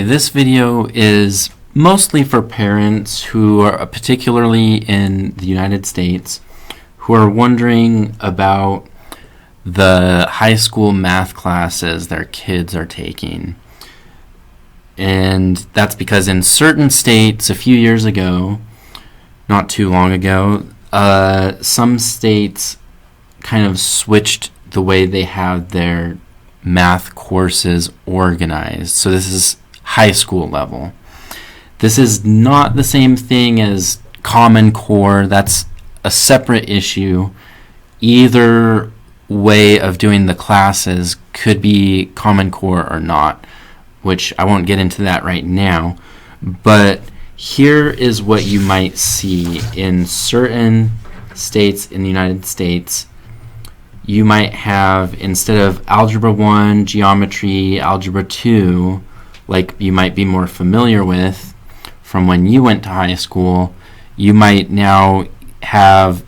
this video is mostly for parents who are particularly in the United States who are wondering about the high school math classes their kids are taking. And that's because in certain states a few years ago, not too long ago, some states kind of switched the way they have their math courses organized. So this is high school level. This is not the same thing as Common Core. That's a separate issue. Either way of doing the classes could be Common Core or not, which I won't get into that right now. But here is what you might see in certain states in the United States. You might have, instead of Algebra 1, Geometry, Algebra 2, like you might be more familiar with from when you went to high school, you might now have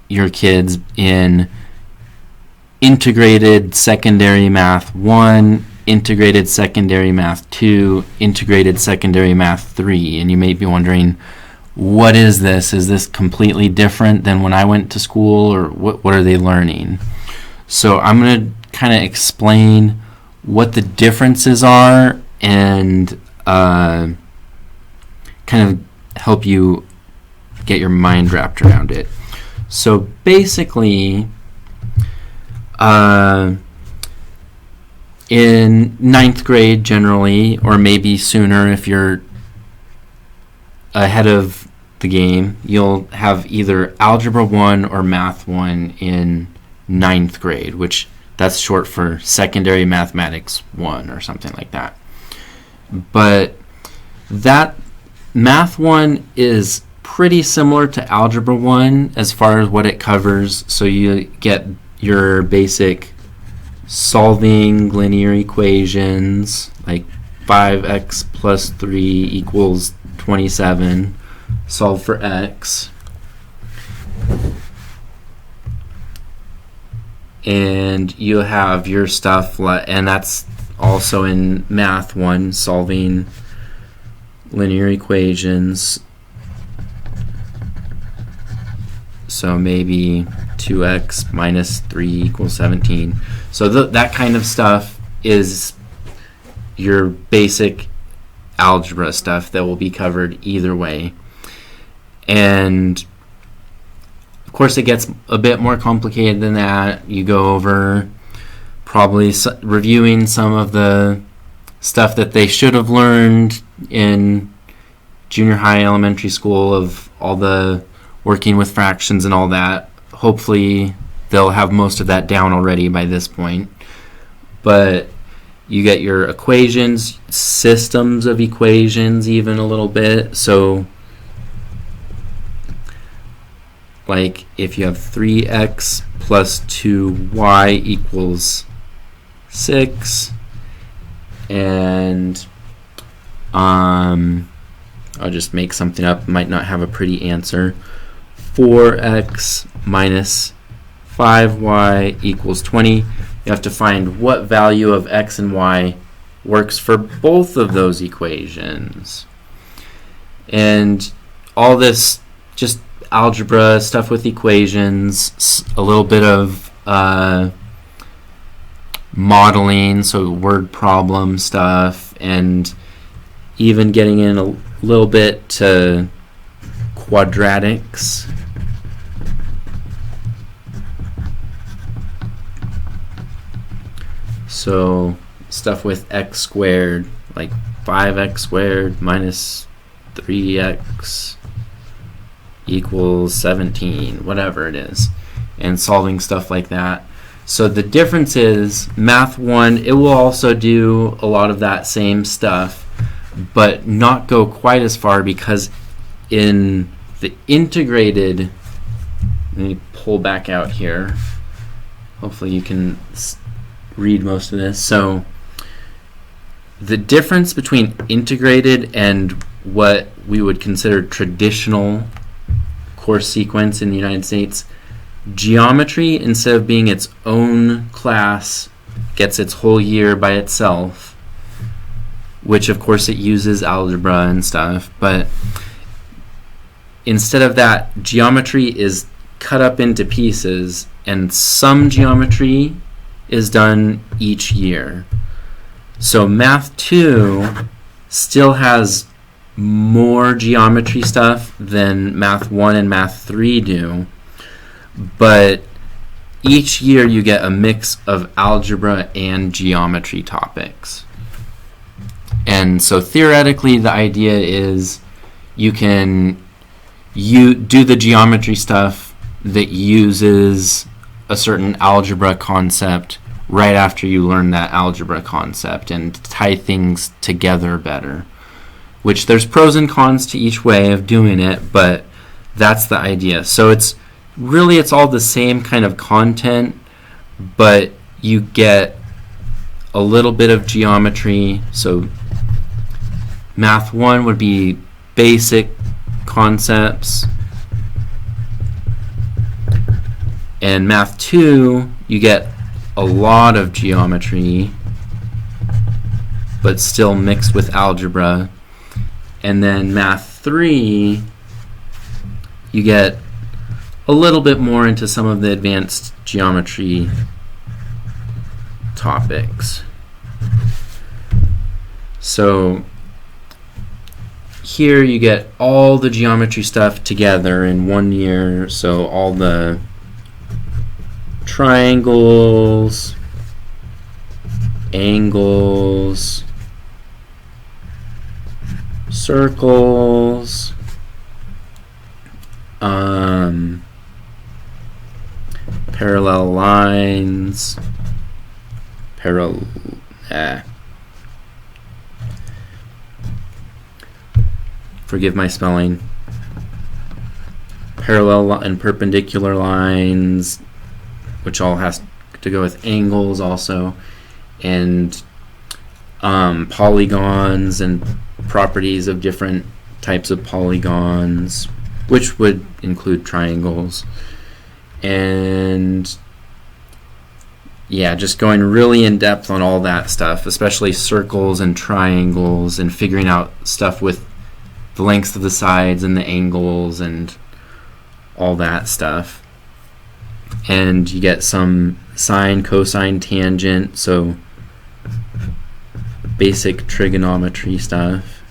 your kids in Integrated Secondary Math 1, Integrated Secondary Math 2, Integrated Secondary Math 3, and you may be wondering, what is this? Is this completely different than when I went to school, or what are they learning? So I'm going to kind of explain what the differences are and kind of help you get your mind wrapped around it. So basically, in ninth grade generally, or maybe sooner if you're ahead of the game, you'll have either Algebra 1 or Math 1 in ninth grade, which that's short for Secondary Mathematics 1 or something like that. But that Math 1 is pretty similar to Algebra 1 as far as what it covers. So you get your basic solving linear equations, like 5x plus 3 equals 27, solve for x. And you have your stuff, and that's also in Math 1, solving linear equations. So maybe 2x minus 3 equals 17. So that kind of stuff is your basic algebra stuff that will be covered either way. And of course it gets a bit more complicated than that. You go over probably reviewing some of the stuff that they should have learned in junior high, elementary school, of all the working with fractions and all that. Hopefully they'll have most of that down already by this point. But you get your equations, systems of equations even a little bit. So like if you have 3x plus 2y equals 6, and I'll just make something up, might not have a pretty answer. 4x minus 5y equals 20. You have to find what value of x and y works for both of those equations. And all this just algebra stuff with equations, a little bit of modeling, so word problem stuff, and even getting in a little bit to quadratics. So stuff with x squared, like 5x squared minus 3x equals 17, whatever it is, and solving stuff like that. So the difference is Math 1, it will also do a lot of that same stuff, but not go quite as far, because in the integrated, let me pull back out here. Hopefully you can read most of this. So the difference between integrated and what we would consider traditional course sequence in the United States, geometry, instead of being its own class, gets its whole year by itself. which of course it uses algebra and stuff, but instead of that, geometry is cut up into pieces, and some geometry is done each year. So Math 2 still has more geometry stuff than Math 1 and Math 3 do, but each year you get a mix of algebra and geometry topics. And so theoretically the idea is you can do the geometry stuff that uses a certain algebra concept right after you learn that algebra concept and tie things together better. Which there's pros and cons to each way of doing it, but that's the idea. So it's all the same kind of content, but you get a little bit of geometry. So Math 1 would be basic concepts, and Math 2 you get a lot of geometry but still mixed with algebra. And then Math 3 you get a little bit more into some of the advanced geometry topics. So here you get all the geometry stuff together in 1 year, so all the triangles, angles, circles, parallel lines, forgive my spelling, parallel and perpendicular lines, which all has to go with angles also, and polygons and properties of different types of polygons, which would include triangles. And yeah, just going really in depth on all that stuff, especially circles and triangles, and figuring out stuff with the lengths of the sides and the angles and all that stuff. And you get some sine, cosine, tangent, so basic trigonometry stuff,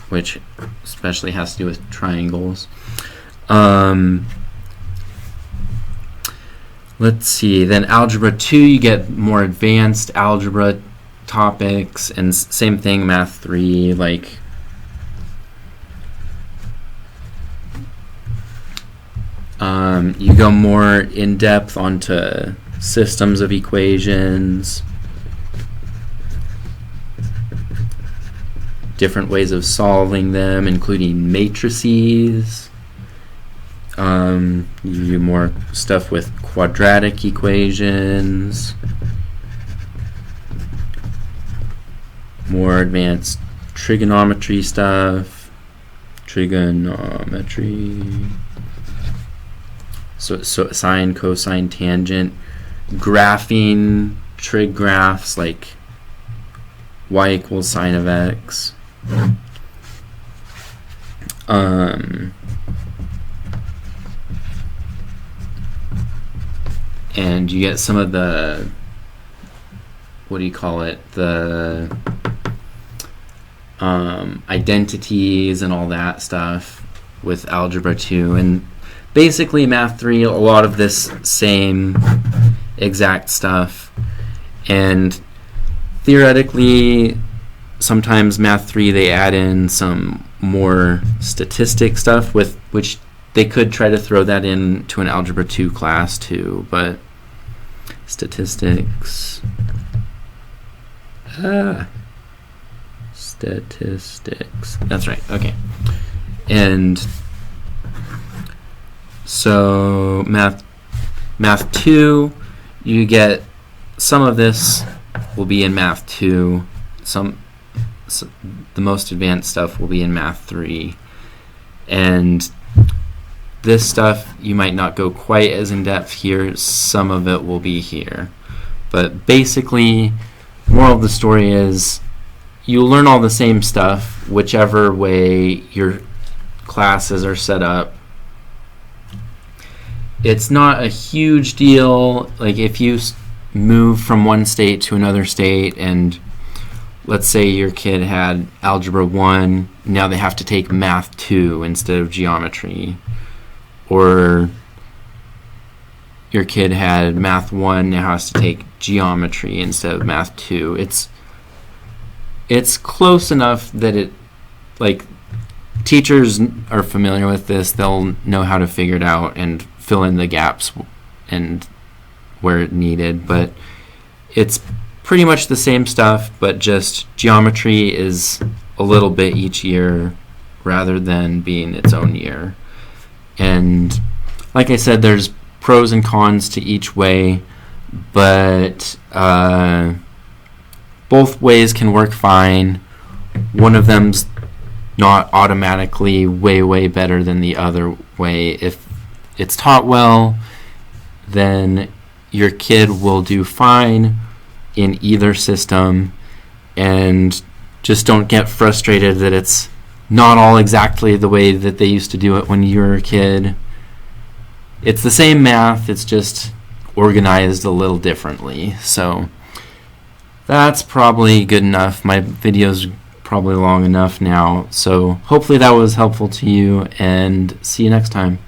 which especially has to do with triangles. Let's see, then Algebra 2 you get more advanced algebra topics, and same thing, Math 3, like you go more in depth onto systems of equations, different ways of solving them, including matrices. You do more stuff with quadratic equations, more advanced trigonometry stuff, so sine, cosine, tangent, graphing, trig graphs like y equals sine of x. And you get some of the, the identities and all that stuff with Algebra 2. And basically Math 3, a lot of this same exact stuff. And theoretically, sometimes Math 3 they add in some more statistic stuff, with which they could try to throw that into an Algebra 2 class too, but statistics. Statistics. That's right. Okay. And so Math 2, you get some of this will be in Math 2. The most advanced stuff will be in Math 3. And this stuff you might not go quite as in depth here. Some of it will be here. But basically moral of the story is you'll learn all the same stuff whichever way your classes are set up. It's not a huge deal. Like if you move from one state to another state, and let's say your kid had Algebra 1, now they have to take Math 2 instead of Geometry. Or your kid had Math 1, now has to take Geometry instead of Math 2. It's close enough that it, like, teachers are familiar with this. They'll know how to figure it out and fill in the gaps and where it needed. But it's pretty much the same stuff, but just geometry is a little bit each year rather than being its own year. And like I said, there's pros and cons to each way, but both ways can work fine. One of them's not automatically way better than the other way. If it's taught well, then your kid will do fine in either system, and just don't get frustrated that it's not all exactly the way that they used to do it when you were a kid. It's the same math, it's just organized a little differently. So that's probably good enough. My video's probably long enough now. So hopefully that was helpful to you, and see you next time.